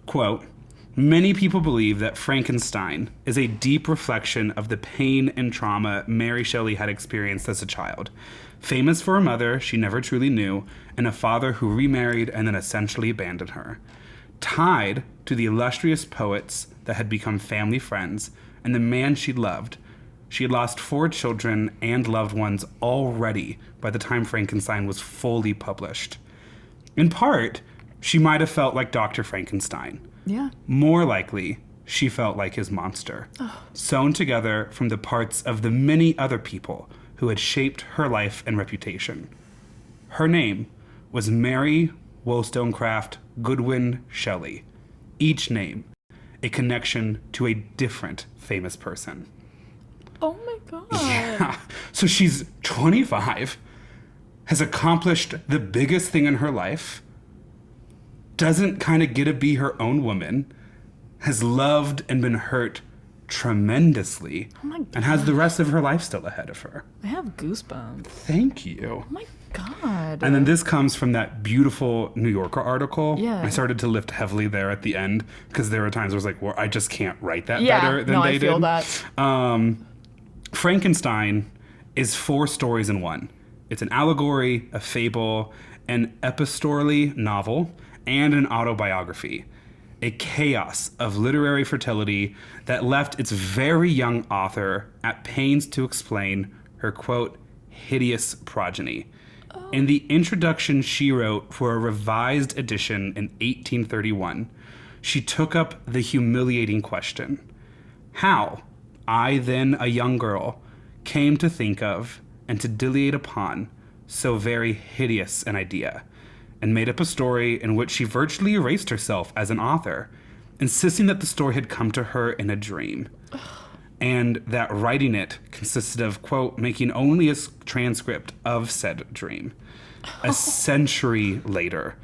Quote, "Many people believe that Frankenstein is a deep reflection of the pain and trauma Mary Shelley had experienced as a child. Famous for a mother she never truly knew, and a father who remarried and then essentially abandoned her. Tied to the illustrious poets that had become family friends and the man she loved, she had lost 4 children and loved ones already by the time Frankenstein was fully published. In part, she might have felt like Dr. Frankenstein. Yeah. More likely, she felt like his monster, sewn together from the parts of the many other people who had shaped her life and reputation. Her name was Mary Wollstonecraft Goodwin Shelley. Each name a connection to a different famous person." Oh my God. Yeah. So she's 25, has accomplished the biggest thing in her life, doesn't kind of get to be her own woman, has loved and been hurt tremendously, Oh my God. and has the rest of her life still ahead of her. I have goosebumps. Thank you. Oh my God. And then this comes from that beautiful New Yorker article. Yeah. I started to lift heavily there at the end because there were times where I was like, well, I just can't write that Yeah, better than no, they I feel did. that. Frankenstein is 4 stories in one. It's an allegory, a fable, an epistolary novel, and an autobiography. A chaos of literary fertility that left its very young author at pains to explain her, quote, hideous progeny. In the introduction she wrote for a revised edition in 1831, she took up the humiliating question: how I, then a young girl, came to think of and to dilate upon so very hideous an idea, and made up a story in which she virtually erased herself as an author, insisting that the story had come to her in a dream, and that writing it consisted of, quote, making only a transcript of said dream. A century later,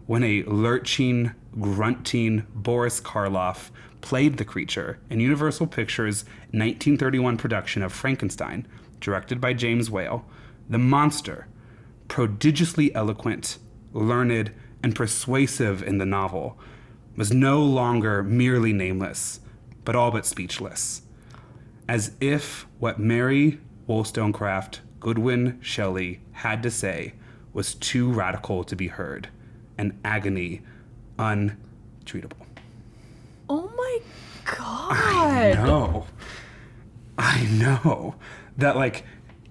when a lurching, grunting Boris Karloff played the creature in Universal Pictures' 1931 production of Frankenstein, directed by James Whale, the monster, prodigiously eloquent, learned, and persuasive in the novel, was no longer merely nameless, but all but speechless. As if what Mary Wollstonecraft Goodwin Shelley had to say was too radical to be heard, an agony untreatable. Oh my God. I know that, like,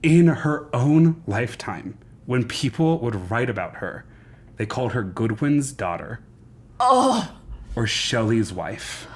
in her own lifetime, when people would write about her, they called her Goodwin's daughter. Oh. Or Shelley's wife.